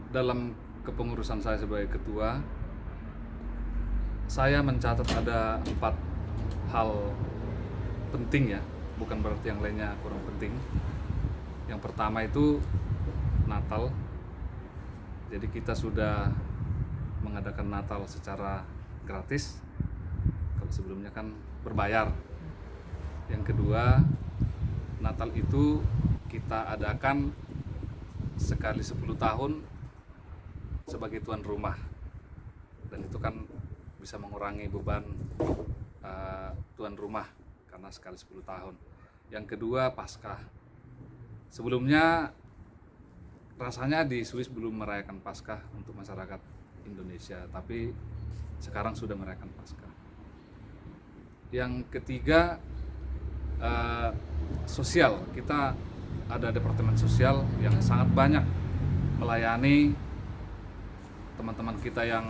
dalam kepengurusan saya sebagai ketua, saya mencatat ada 4 hal penting ya, bukan berarti yang lainnya kurang penting. Yang pertama itu Natal. Jadi kita sudah mengadakan Natal secara gratis. Kalau sebelumnya kan berbayar. Yang kedua, Natal itu kita adakan sekali 10 tahun sebagai tuan rumah. Dan itu kan bisa mengurangi beban tuan rumah karena sekali 10 tahun. Yang kedua, Paskah. Sebelumnya rasanya di Swiss belum merayakan Paskah untuk masyarakat Indonesia, tapi sekarang sudah merayakan Paskah. Yang ketiga, sosial. Kita ada departemen sosial yang sangat banyak melayani teman-teman kita yang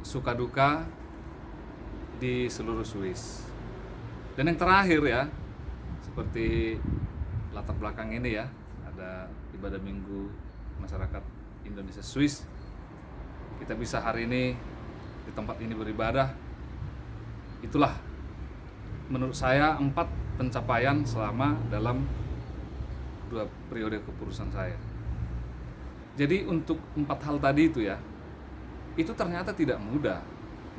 suka duka di seluruh Swiss. Dan yang terakhir ya, seperti latar belakang ini ya, ada ibadah minggu masyarakat Indonesia Swiss. Kita bisa hari ini di tempat ini beribadah. Itulah menurut saya 4 pencapaian selama dalam 2 periode kepengurusan saya. Jadi untuk 4 hal tadi itu ya, itu ternyata tidak mudah.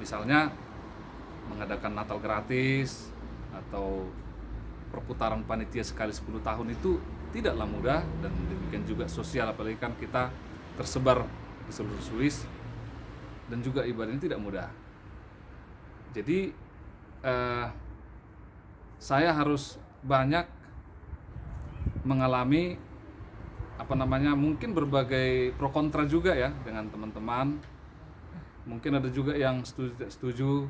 Misalnya mengadakan Natal gratis atau perputaran panitia sekali 10 tahun itu tidaklah mudah, dan demikian juga sosial, apalagi kan kita tersebar di seluruh Swiss, dan juga ibadahnya tidak mudah. Jadi saya harus banyak mengalami mungkin berbagai pro kontra juga ya dengan teman-teman. Mungkin ada juga yang setuju tidak setuju,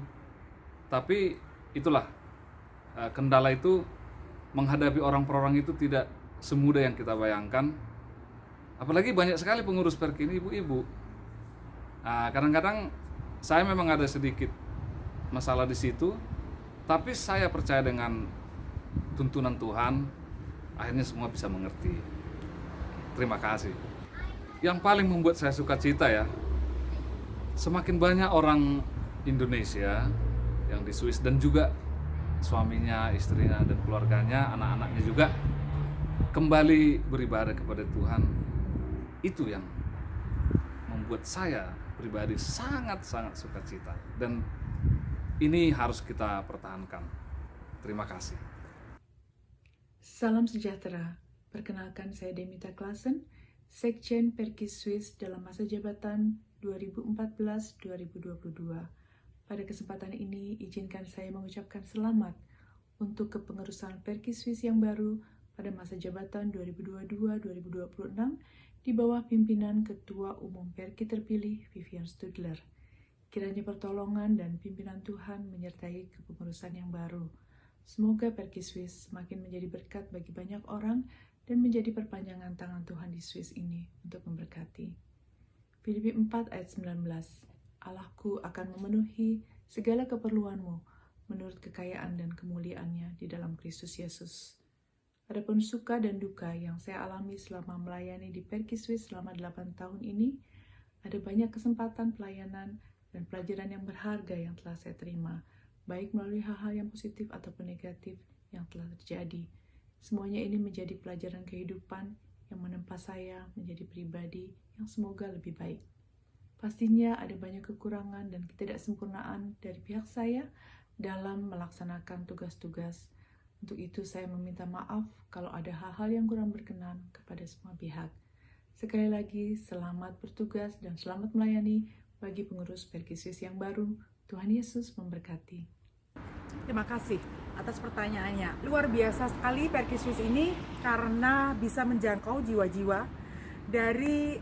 tapi itulah kendala itu, menghadapi orang per orang itu tidak semudah yang kita bayangkan. Apalagi banyak sekali pengurus Perki ini ibu-ibu. Kadang-kadang saya memang ada sedikit masalah di situ, tapi saya percaya dengan tuntunan Tuhan, akhirnya semua bisa mengerti. Terima kasih. Yang paling membuat saya suka cita ya, semakin banyak orang Indonesia yang di Swiss, dan juga suaminya, istrinya, dan keluarganya, anak-anaknya juga kembali beribadah kepada Tuhan. Itu yang membuat saya pribadi sangat-sangat sukacita, dan ini harus kita pertahankan. Terima kasih. Salam sejahtera. Perkenalkan, saya Demita Klasen, Sekjen Perkis Swiss dalam masa jabatan 2014-2022. Pada kesempatan ini, izinkan saya mengucapkan selamat untuk kepengurusan Perkis Swiss yang baru pada masa jabatan 2022-2026 di bawah pimpinan Ketua Umum Perki terpilih Vivian Studler. Kiranya pertolongan dan pimpinan Tuhan menyertai kepengurusan yang baru. Semoga Perki Swiss semakin menjadi berkat bagi banyak orang dan menjadi perpanjangan tangan Tuhan di Swiss ini untuk memberkati. Filipi 4 ayat 19. Allahku akan memenuhi segala keperluanmu menurut kekayaan dan kemuliaannya di dalam Kristus Yesus. Adapun suka dan duka yang saya alami selama melayani di Perki Swiss selama 8 tahun ini, ada banyak kesempatan pelayanan dan pelajaran yang berharga yang telah saya terima, baik melalui hal-hal yang positif ataupun negatif yang telah terjadi. Semuanya ini menjadi pelajaran kehidupan yang menempa saya menjadi pribadi yang semoga lebih baik. Pastinya ada banyak kekurangan dan ketidaksempurnaan dari pihak saya dalam melaksanakan tugas-tugas. Untuk itu saya meminta maaf kalau ada hal-hal yang kurang berkenan kepada semua pihak. Sekali lagi, selamat bertugas dan selamat melayani bagi pengurus Perki Swiss yang baru. Tuhan Yesus memberkati. Terima kasih atas pertanyaannya. Luar biasa sekali Perki Swiss ini karena bisa menjangkau jiwa-jiwa dari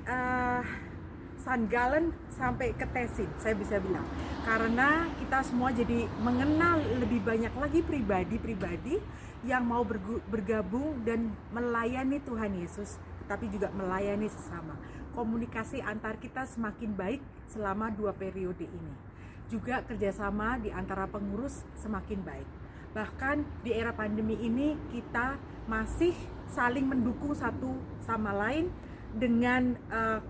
St. Gallen sampai ke Tessin, saya bisa bilang. Karena kita semua jadi mengenal lebih banyak lagi pribadi-pribadi yang mau bergabung dan melayani Tuhan Yesus, tetapi juga melayani sesama. Komunikasi antar kita semakin baik selama 2 periode ini. Juga kerjasama di antara pengurus semakin baik. Bahkan di era pandemi ini kita masih saling mendukung satu sama lain dengan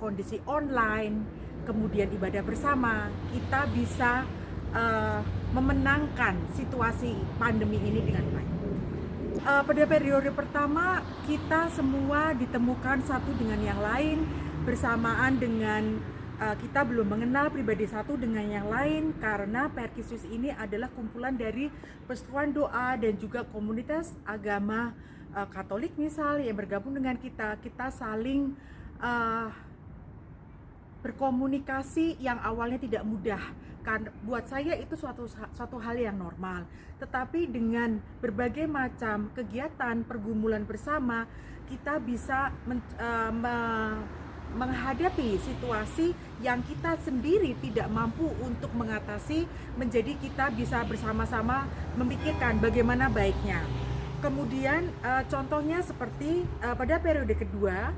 kondisi online, kemudian ibadah bersama, kita bisa memenangkan situasi pandemi ini dengan baik. Pada periode pertama, kita semua ditemukan satu dengan yang lain, bersamaan dengan kita belum mengenal pribadi satu dengan yang lain, karena Perkiswiss ini adalah kumpulan dari persekutuan doa dan juga komunitas agama Katolik misal yang bergabung dengan kita saling berkomunikasi yang awalnya tidak mudah. Karena buat saya itu suatu hal yang normal. Tetapi dengan berbagai macam kegiatan pergumulan bersama, kita bisa menghadapi situasi yang kita sendiri tidak mampu untuk mengatasi, menjadi kita bisa bersama-sama memikirkan bagaimana baiknya. Kemudian contohnya seperti pada periode kedua,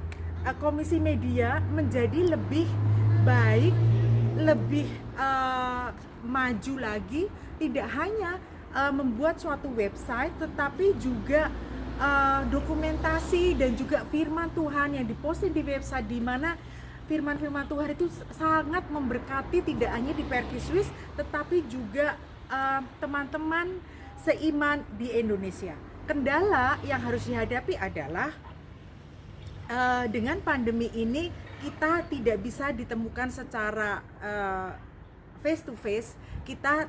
Komisi Media menjadi lebih baik, lebih maju lagi, tidak hanya membuat suatu website, tetapi juga dokumentasi dan juga firman Tuhan yang diposting di website, di mana firman-firman Tuhan itu sangat memberkati tidak hanya di Perkiswiss tetapi juga teman-teman seiman di Indonesia. Kendala yang harus dihadapi adalah dengan pandemi ini kita tidak bisa ditemukan secara face to face, kita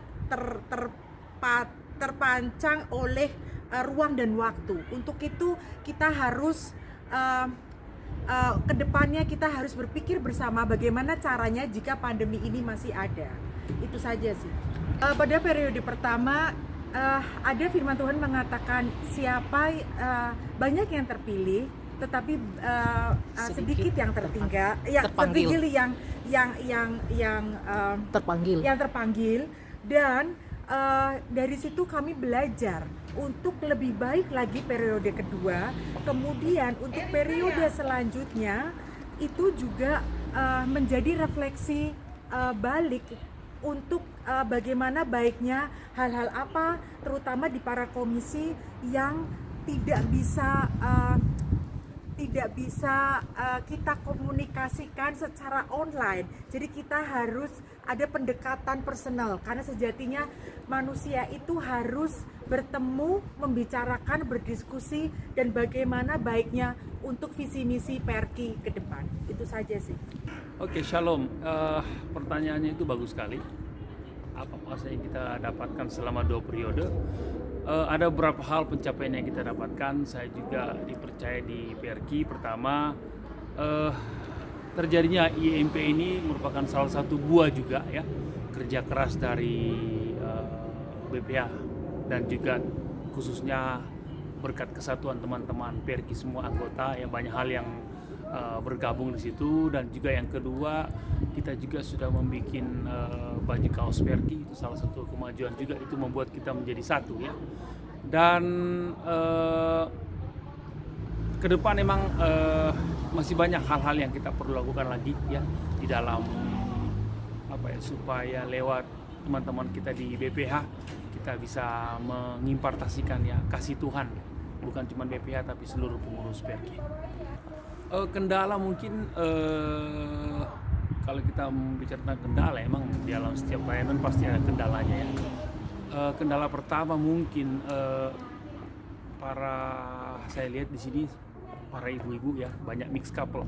terpancang oleh ruang dan waktu. Untuk itu kita harus kedepannya kita harus berpikir bersama bagaimana caranya jika pandemi ini masih ada. Itu saja sih. Pada periode pertama ada firman Tuhan mengatakan banyak yang terpilih, tetapi sedikit yang tertinggal, terpanggil. yang terpanggil. Dan dari situ kami belajar untuk lebih baik lagi periode kedua. Kemudian untuk periode selanjutnya itu juga menjadi refleksi balik untuk bagaimana baiknya hal-hal apa, terutama di para komisi yang tidak bisa kita komunikasikan secara online. Jadi kita harus ada pendekatan personal, karena sejatinya manusia itu harus bertemu, membicarakan, berdiskusi, dan bagaimana baiknya untuk visi misi Perki ke depan. Itu saja sih. Oke, Shalom. Pertanyaannya itu bagus sekali. Apa yang kita dapatkan selama 2 periode? Ada beberapa hal pencapaian yang kita dapatkan. Saya juga dipercaya di PRQ. Pertama, terjadinya IMP ini merupakan salah satu buah juga ya kerja keras dari BPH, dan juga khususnya berkat kesatuan teman-teman PRQ semua anggota, yang banyak hal yang bergabung di situ. Dan juga yang kedua, kita juga sudah membuat baju kaos PRQ, itu salah satu kemajuan juga, itu membuat kita menjadi satu ya. Dan ke depan memang masih banyak hal-hal yang kita perlu lakukan lagi ya di dalam supaya lewat teman-teman kita di BPH kita bisa mengimpartasikan ya kasih Tuhan, bukan cuma BPH tapi seluruh pengurus PRQ. Kendala mungkin kalau kita bicara tentang kendala, emang di dalam setiap pelayanan pasti ada kendalanya ya. Kendala pertama mungkin saya lihat di sini para ibu-ibu ya, banyak mixed couple.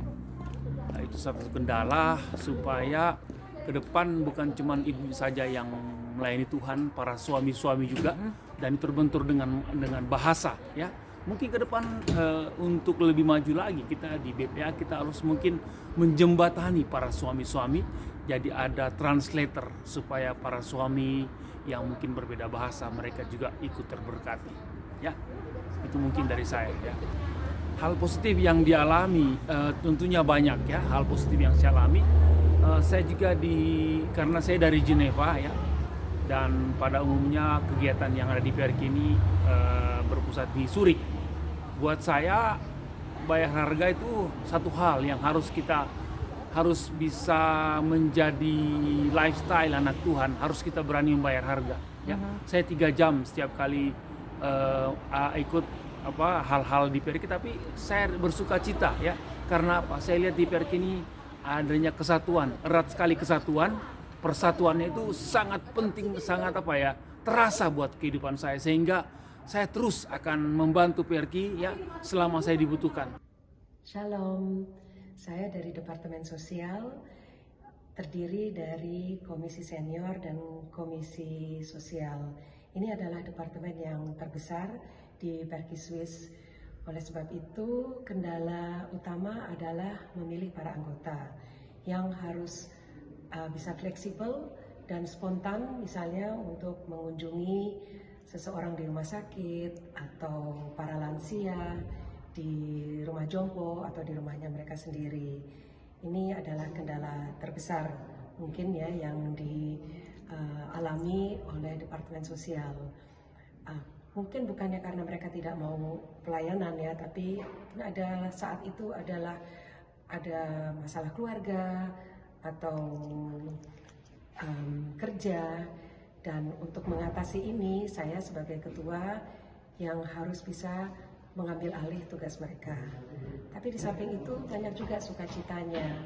Itu satu kendala supaya ke depan bukan cuma ibu saja yang melayani Tuhan, para suami-suami juga, dan terbentur dengan bahasa ya. Mungkin ke depan untuk lebih maju lagi kita di BPA kita harus mungkin menjembatani para suami-suami, jadi ada translator supaya para suami yang mungkin berbeda bahasa mereka juga ikut terberkati ya. Itu mungkin dari saya ya. Hal positif yang dialami tentunya banyak ya, hal positif yang saya alami. Saya juga karena saya dari Geneva ya, dan pada umumnya kegiatan yang ada di PRQ ini berpusat di Zurich. Buat saya bayar harga itu satu hal yang harus bisa menjadi lifestyle anak Tuhan, harus kita berani membayar harga ya. Saya 3 jam setiap kali ikut hal-hal di PRK, tapi saya bersuka cita ya. Karena apa? Saya lihat di PRK ini adanya kesatuan, erat sekali kesatuan. Persatuannya itu sangat penting, sangat terasa buat kehidupan saya, sehingga saya terus akan membantu PRK ya selama saya dibutuhkan. Shalom, saya dari Departemen Sosial, terdiri dari Komisi Senior dan Komisi Sosial. Ini adalah departemen yang terbesar di PERKI Swiss. Oleh sebab itu, kendala utama adalah memilih para anggota yang harus bisa fleksibel dan spontan, misalnya untuk mengunjungi seseorang di rumah sakit atau para lansia di rumah jompo atau di rumahnya mereka sendiri. Ini adalah kendala terbesar mungkin ya yang dialami oleh Departemen Sosial. Mungkin bukannya karena mereka tidak mau pelayanan ya, tapi ada saat itu adalah ada masalah keluarga atau kerja, dan untuk mengatasi ini saya sebagai ketua yang harus bisa mengambil alih tugas mereka. Tapi di samping itu banyak juga sukacitanya,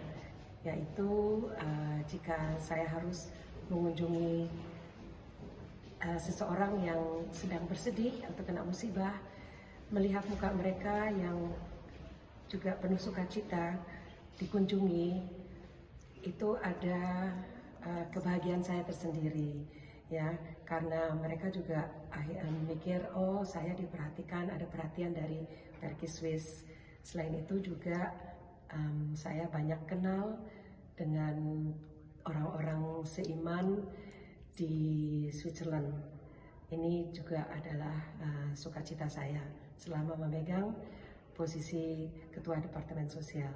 yaitu jika saya harus mengunjungi seseorang yang sedang bersedih atau kena musibah, melihat muka mereka yang juga penuh sukacita dikunjungi, itu ada kebahagiaan saya tersendiri ya, karena mereka juga mikir, oh saya diperhatikan, ada perhatian dari PERKI Swiss. Selain itu juga saya banyak kenal dengan orang-orang seiman di Switzerland. Ini juga adalah sukacita saya selama memegang posisi Ketua Departemen Sosial.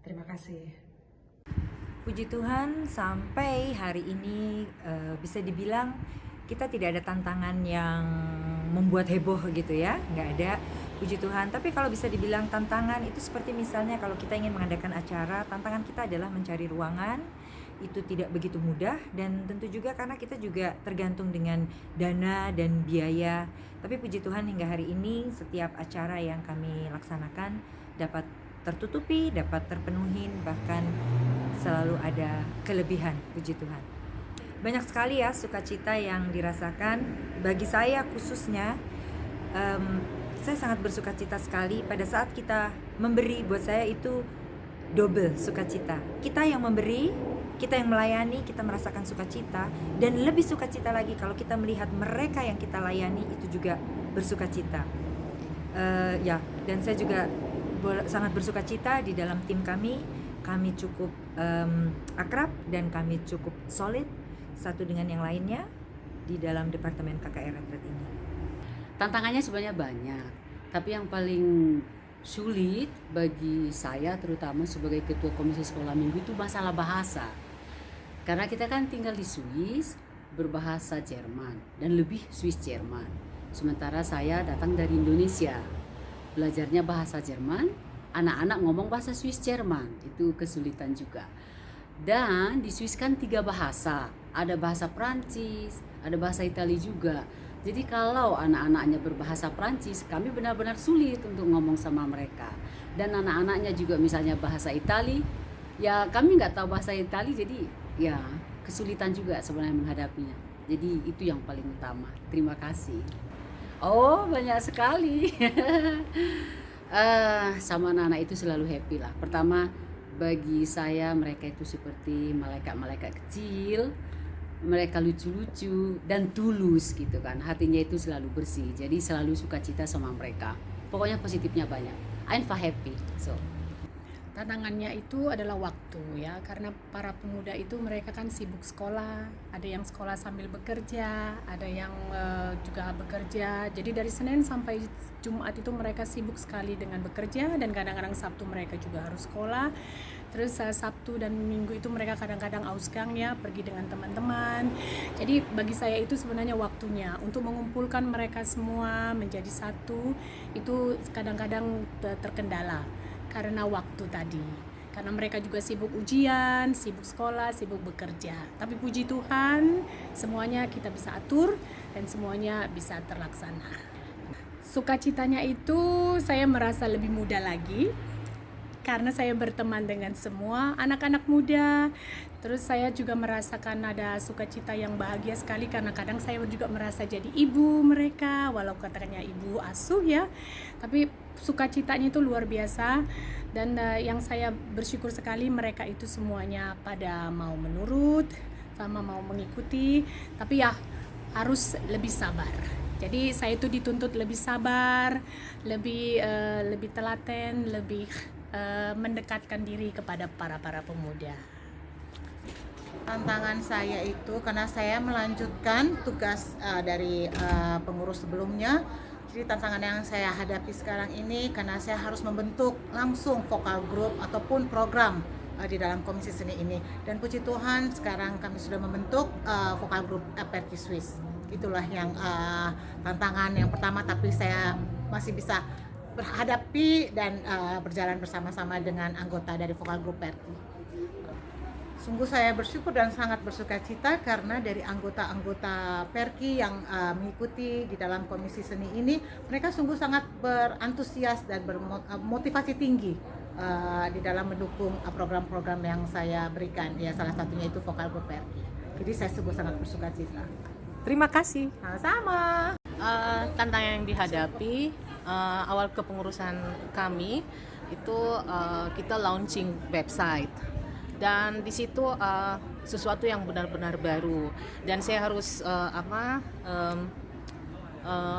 Terima kasih. Puji Tuhan, sampai hari ini bisa dibilang kita tidak ada tantangan yang membuat heboh gitu ya, nggak ada, puji Tuhan. Tapi kalau bisa dibilang tantangan itu seperti misalnya kalau kita ingin mengadakan acara, tantangan kita adalah mencari ruangan. Itu tidak begitu mudah, dan tentu juga karena kita juga tergantung dengan dana dan biaya. Tapi puji Tuhan hingga hari ini setiap acara yang kami laksanakan dapat tertutupi, dapat terpenuhi, bahkan selalu ada kelebihan, puji Tuhan. Banyak sekali ya sukacita yang dirasakan. Bagi saya khususnya, saya sangat bersukacita sekali pada saat kita memberi. Buat saya itu double sukacita. Kita yang memberi, kita yang melayani, kita merasakan sukacita. Dan lebih sukacita lagi kalau kita melihat mereka yang kita layani itu juga bersukacita. Ya, dan saya juga sangat bersukacita di dalam tim kami. Kami cukup akrab dan kami cukup solid satu dengan yang lainnya di dalam Departemen KKR Retret ini. Tantangannya sebenarnya banyak, tapi yang paling sulit bagi saya terutama sebagai ketua komisi sekolah minggu itu masalah bahasa. Karena kita kan tinggal di Swiss, berbahasa Jerman dan lebih Swiss Jerman. Sementara saya datang dari Indonesia, belajarnya bahasa Jerman, anak-anak ngomong bahasa Swiss Jerman, itu kesulitan juga. Dan di Swiss kan 3 bahasa, ada bahasa Prancis, ada bahasa Itali juga. Jadi kalau anak-anaknya berbahasa Prancis, kami benar-benar sulit untuk ngomong sama mereka. Dan anak-anaknya juga misalnya bahasa Itali, ya kami nggak tahu bahasa Itali, jadi ya kesulitan juga sebenarnya menghadapinya. Jadi itu yang paling utama. Terima kasih. Oh, banyak sekali. Sama anak-anak itu selalu happy lah. Pertama, bagi saya mereka itu seperti malaikat-malaikat kecil. Mereka lucu-lucu dan tulus gitu kan. Hatinya itu selalu bersih. Jadi selalu sukacita sama mereka. Pokoknya positifnya banyak. I'm happy. So tantangannya itu adalah waktu ya, karena para pemuda itu mereka kan sibuk sekolah, ada yang sekolah sambil bekerja, ada yang juga bekerja. Jadi dari Senin sampai Jumat itu mereka sibuk sekali dengan bekerja, dan kadang-kadang Sabtu mereka juga harus sekolah. Terus Sabtu dan Minggu itu mereka kadang-kadang ausgang ya, pergi dengan teman-teman. Jadi bagi saya itu sebenarnya waktunya untuk mengumpulkan mereka semua menjadi satu itu kadang-kadang terkendala karena waktu tadi, karena mereka juga sibuk ujian, sibuk sekolah, sibuk bekerja. Tapi puji Tuhan semuanya kita bisa atur dan semuanya bisa terlaksana. Sukacitanya itu saya merasa lebih muda lagi karena saya berteman dengan semua anak-anak muda. Terus saya juga merasakan ada sukacita yang bahagia sekali karena kadang saya juga merasa jadi ibu mereka, walau katanya ibu asuh ya. Tapi sukacitanya itu luar biasa, dan yang saya bersyukur sekali mereka itu semuanya pada mau menurut sama mau mengikuti, tapi ya harus lebih sabar. Jadi saya itu dituntut lebih sabar, lebih telaten, lebih mendekatkan diri kepada para pemuda. Tantangan saya itu karena saya melanjutkan tugas dari pengurus sebelumnya. Jadi tantangan yang saya hadapi sekarang ini karena saya harus membentuk langsung vokal group ataupun program di dalam komisi seni ini. Dan puji Tuhan sekarang kami sudah membentuk vokal group Perky Swiss. Itulah yang tantangan yang pertama, tapi saya masih bisa berhadapi dan berjalan bersama-sama dengan anggota dari vokal group Perky. Sungguh saya bersyukur dan sangat bersukacita karena dari anggota-anggota Perky yang mengikuti di dalam komisi seni ini, mereka sungguh sangat berantusias dan bermotivasi tinggi di dalam mendukung program-program yang saya berikan. Ya, salah satunya itu vokal group Perky. Jadi saya sungguh sangat bersukacita. Terima kasih. Sama-sama. Tantangan yang dihadapi awal kepengurusan kami itu kita launching website, dan di situ sesuatu yang benar-benar baru, dan saya harus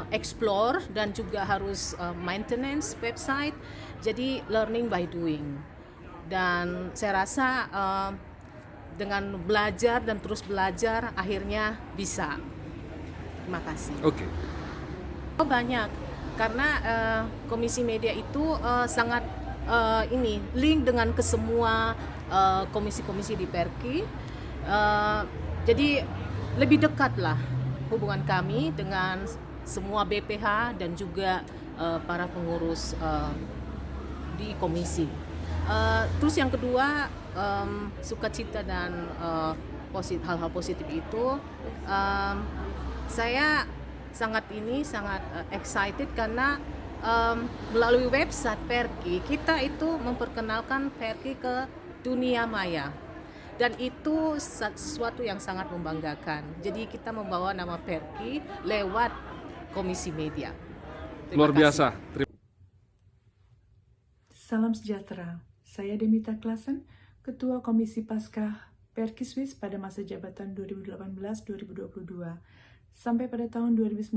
explore dan juga harus maintenance website. Jadi learning by doing, dan saya rasa dengan belajar dan terus belajar akhirnya bisa. Terima kasih. Oke. Banyak, karena komisi media itu sangat link dengan kesemua komisi-komisi di Perky. Jadi lebih dekat lah hubungan kami dengan semua BPH dan juga para pengurus di komisi. Terus yang kedua, sukacita dan hal-hal positif itu, saya sangat excited karena melalui website Perky kita itu memperkenalkan Perky ke dunia maya, dan itu sesuatu yang sangat membanggakan. Jadi kita membawa nama Perky lewat komisi media. Luar biasa. Salam sejahtera. Saya Demita Klasen, Ketua Komisi Paskah Perky Swiss pada masa jabatan 2018-2022. Sampai pada tahun 2019,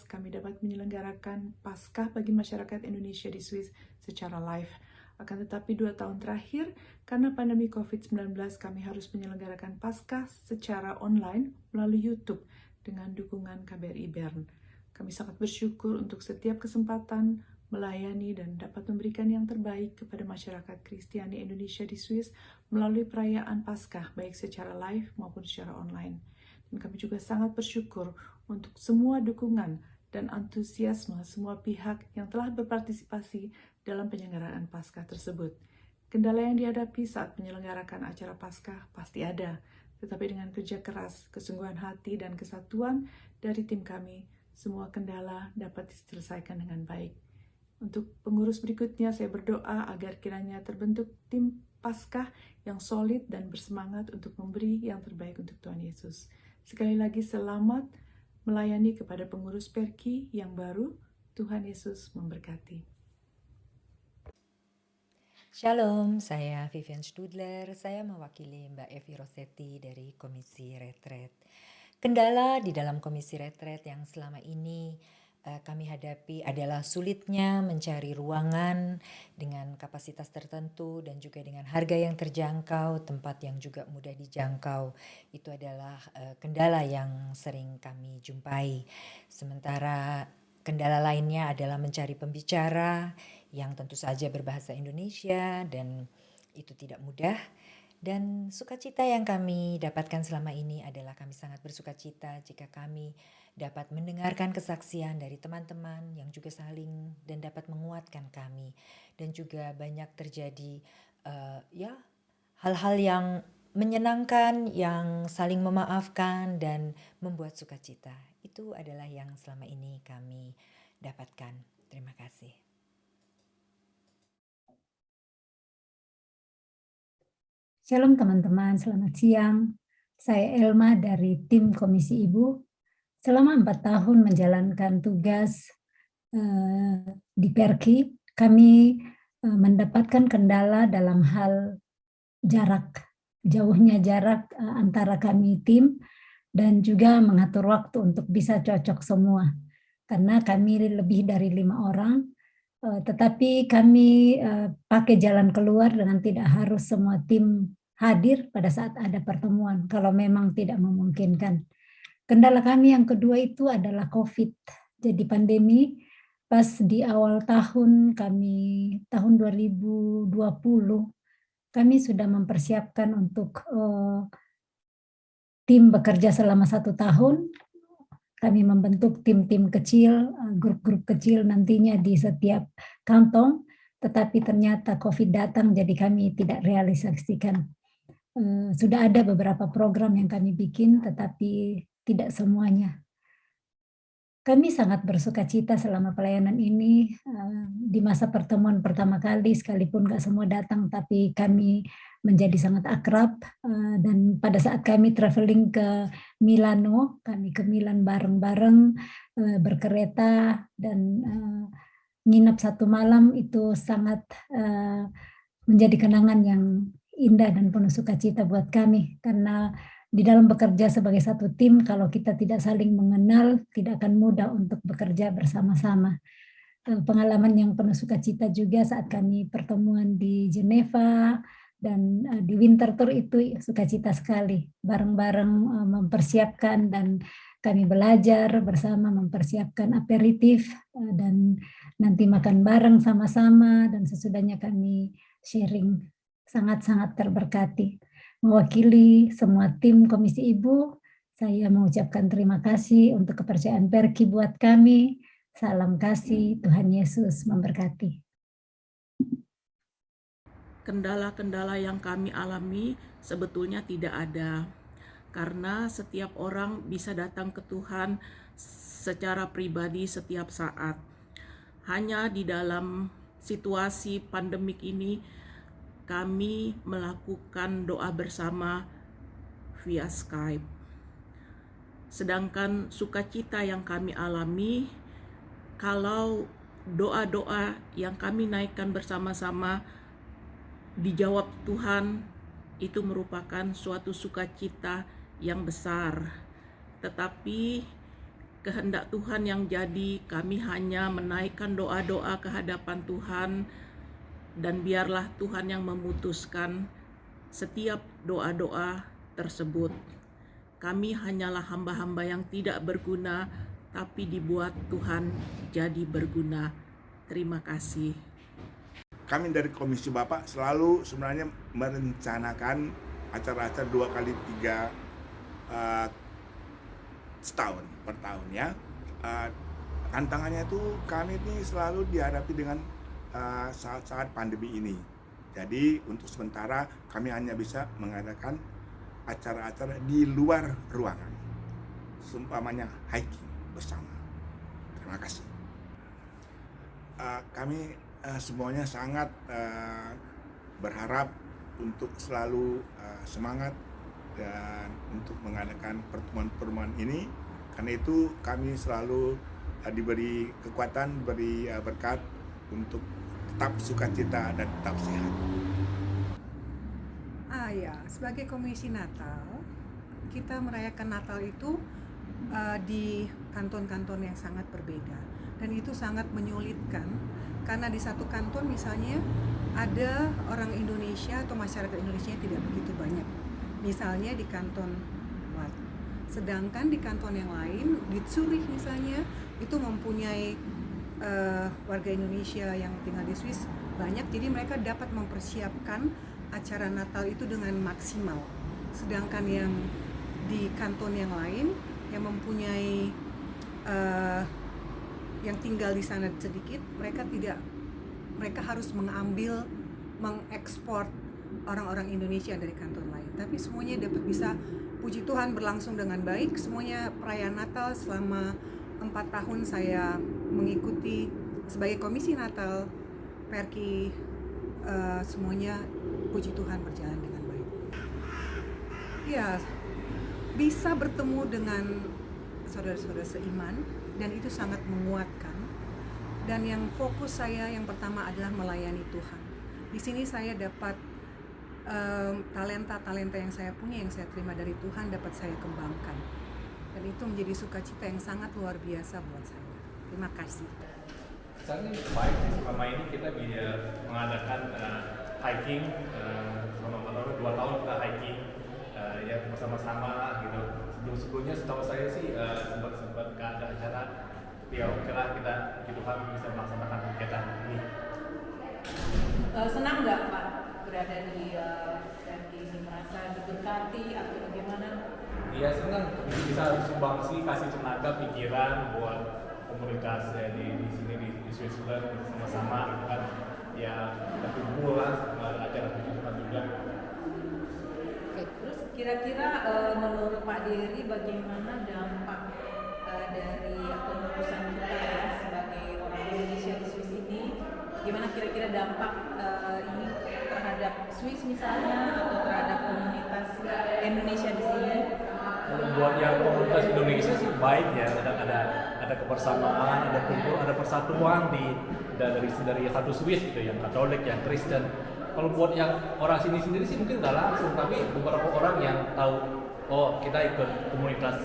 kami dapat menyelenggarakan Paskah bagi masyarakat Indonesia di Swiss secara live. Akan tetapi 2 tahun terakhir, karena pandemi COVID-19, kami harus menyelenggarakan Paskah secara online melalui YouTube dengan dukungan KBRI Bern. Kami sangat bersyukur untuk setiap kesempatan melayani dan dapat memberikan yang terbaik kepada masyarakat Kristiani Indonesia di Swiss melalui perayaan Paskah, baik secara live maupun secara online. Dan kami juga sangat bersyukur untuk semua dukungan dan antusiasme semua pihak yang telah berpartisipasi dalam penyelenggaraan Paskah tersebut. Kendala yang dihadapi saat menyelenggarakan acara Paskah pasti ada, tetapi dengan kerja keras, kesungguhan hati, dan kesatuan dari tim kami, semua kendala dapat diselesaikan dengan baik. Untuk pengurus berikutnya, saya berdoa agar kiranya terbentuk tim Paskah yang solid dan bersemangat untuk memberi yang terbaik untuk Tuhan Yesus. Sekali lagi selamat melayani kepada pengurus Perky yang baru. Tuhan Yesus memberkati. Shalom, saya Vivian Studler. Saya mewakili Mbak Evi Rossetti dari Komisi Retret. Kendala di dalam Komisi Retret yang selama ini kami hadapi adalah sulitnya mencari ruangan dengan kapasitas tertentu dan juga dengan harga yang terjangkau, tempat yang juga mudah dijangkau. Itu adalah kendala yang sering kami jumpai. Sementara kendala lainnya adalah mencari pembicara yang tentu saja berbahasa Indonesia, dan itu tidak mudah. Dan sukacita yang kami dapatkan selama ini adalah kami sangat bersukacita jika kami dapat mendengarkan kesaksian dari teman-teman yang juga saling dan dapat menguatkan kami. Dan juga banyak terjadi hal-hal yang menyenangkan, yang saling memaafkan dan membuat sukacita. Itu adalah yang selama ini kami dapatkan. Terima kasih. Shalom teman-teman, selamat siang. Saya Elma dari tim Komisi Ibu. Selama 4 tahun menjalankan tugas di Perki, kami mendapatkan kendala dalam hal jauhnya jarak antara kami tim, dan juga mengatur waktu untuk bisa cocok semua. Karena kami lebih dari 5 orang, tetapi kami pakai jalan keluar dengan tidak harus semua tim hadir pada saat ada pertemuan, kalau memang tidak memungkinkan. Kendala kami yang kedua itu adalah COVID. Jadi pandemi, pas di awal tahun tahun 2020, kami sudah mempersiapkan untuk tim bekerja selama 1 tahun. Kami membentuk tim-tim kecil, grup-grup kecil nantinya di setiap kantong, tetapi ternyata COVID datang, jadi kami tidak realisasikan. Sudah ada beberapa program yang kami bikin, tetapi tidak semuanya. Kami sangat bersukacita selama pelayanan ini, di masa pertemuan pertama kali, sekalipun nggak semua datang, tapi kami menjadi sangat akrab, dan pada saat kami traveling ke Milano, kami ke Milan bareng-bareng, berkereta, dan nginap 1 malam, itu sangat menjadi kenangan yang indah dan penuh sukacita buat kami, karena di dalam bekerja sebagai satu tim, kalau kita tidak saling mengenal, tidak akan mudah untuk bekerja bersama-sama. Pengalaman yang penuh sukacita juga saat kami pertemuan di Geneva dan di Winter Tour, itu sukacita sekali. Bareng-bareng mempersiapkan, dan kami belajar bersama mempersiapkan aperitif, dan nanti makan bareng sama-sama, dan sesudahnya kami sharing. Sangat-sangat terberkati. Mewakili semua tim Komisi Ibu, saya mengucapkan terima kasih untuk kepercayaan Perki buat kami. Salam kasih, Tuhan Yesus memberkati. Kendala-kendala yang kami alami sebetulnya tidak ada, karena setiap orang bisa datang ke Tuhan secara pribadi setiap saat. Hanya di dalam situasi pandemik ini, kami melakukan doa bersama via Skype. Sedangkan sukacita yang kami alami, kalau doa-doa yang kami naikkan bersama-sama dijawab Tuhan, itu merupakan suatu sukacita yang besar. Tetapi kehendak Tuhan yang jadi, kami hanya menaikkan doa-doa ke hadapan Tuhan, dan biarlah Tuhan yang memutuskan setiap doa-doa tersebut. Kami hanyalah hamba-hamba yang tidak berguna, tapi dibuat Tuhan jadi berguna. Terima kasih. Kami dari Komisi Bapak selalu sebenarnya merencanakan acara-acara 2 kali 3 setahun per tahun ya. Tantangannya itu kami ini selalu dihadapi dengan saat pandemi ini. Jadi untuk sementara kami hanya bisa mengadakan acara-acara di luar ruangan, seumpamanya hiking bersama. Terima kasih. Kami semuanya sangat berharap untuk selalu semangat dan untuk mengadakan pertemuan-pertemuan ini. Karena itu kami selalu diberi kekuatan, diberi berkat untuk tetap sukacita dan tetap sehat. Ya, sebagai Komisi Natal, kita merayakan Natal itu di kanton-kanton yang sangat berbeda, dan itu sangat menyulitkan karena di satu kanton misalnya ada orang Indonesia atau masyarakat Indonesia yang tidak begitu banyak, misalnya di kanton Watt. Sedangkan di kanton yang lain, di Zurich misalnya, itu mempunyai warga Indonesia yang tinggal di Swiss banyak, jadi mereka dapat mempersiapkan acara Natal itu dengan maksimal. Sedangkan yang di kanton yang lain yang mempunyai yang tinggal di sana sedikit, mereka harus mengekspor orang-orang Indonesia dari kanton lain. Tapi semuanya dapat bisa, puji Tuhan, berlangsung dengan baik. Semuanya perayaan Natal selama 4 tahun saya mengikuti sebagai Komisi Natal Perki, semuanya puji Tuhan berjalan dengan baik. Ya, bisa bertemu dengan saudara-saudara seiman dan itu sangat menguatkan. Dan yang fokus saya yang pertama adalah melayani Tuhan. Di sini saya dapat talenta-talenta yang saya punya, yang saya terima dari Tuhan dapat saya kembangkan. Dan itu menjadi sukacita yang sangat luar biasa buat saya. Terima kasih. Sekarang ini baik, selama ini kita mengadakan hiking selama 2 tahun kita hiking ya bersama-sama gitu. Sebelumnya setahu saya sih sempat ada acara ya kira kita Tuhan bisa melaksanakan kegiatan ini. Senang nggak Pak berada di ini, merasa diberkati atau bagaimana? Iya senang bisa sumbangsi kasih tenaga pikiran buat komunitas ya, di sini di Switzerland bersama-sama gitu kan ya kita kumpul lah acara puji Tuhan juga. Oke, terus kira-kira menurut Pak Dery bagaimana dampak dari pengurusan kita ya sebagai orang Indonesia di Swiss ini, gimana kira-kira dampak ini terhadap Swiss misalnya atau terhadap komunitas Indonesia di sini? Buat yang komunitas Indonesia sih baik ya, ada kebersamaan, ada kumpul, ada persatuan dari satu Swiss gitu, yang Katolik, yang Kristen. Kalau buat yang orang sini sendiri sih mungkin nggak langsung, tapi beberapa orang yang tahu, oh kita ikut komunitas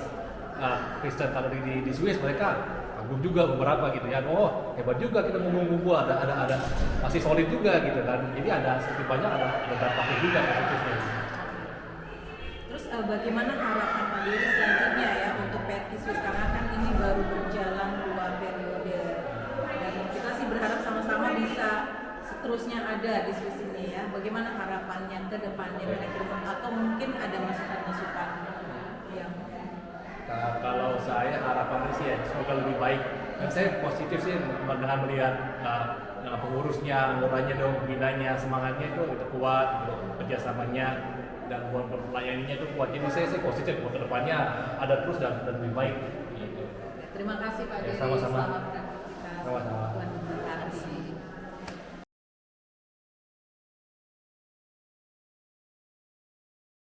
Kristen Katolik di Swiss, mereka kagum juga beberapa gitu ya. Oh hebat juga kita ngumpul, ada masih solid juga gitu kan. Jadi ada sedikit banyak ada dampaknya juga positifnya. Terus bagaimana harapan Pak Dery selanjutnya ya untuk Perki Swiss, karena kan ini baru berjalan 2 periode dan kita sih berharap sama-sama bisa seterusnya ada di Swiss ini ya. Bagaimana harapannya ke depannya kira-kira, atau mungkin ada masukan-masukan yang kalau saya harapannya sih ya semoga lebih baik. Dan saya positif sih dengan melihat pengurusnya, anggotanya, pembinanya, semangatnya itu kuat, kerjasamanya dan buat pelayanannya itu kuat. Jadi saya sih positif buat kedepannya ada terus dan lebih baik. Gitu. Terima kasih Pak Dery. Sama-sama. Selamat beraktivitas. Sama-sama. Tuhan memberkati.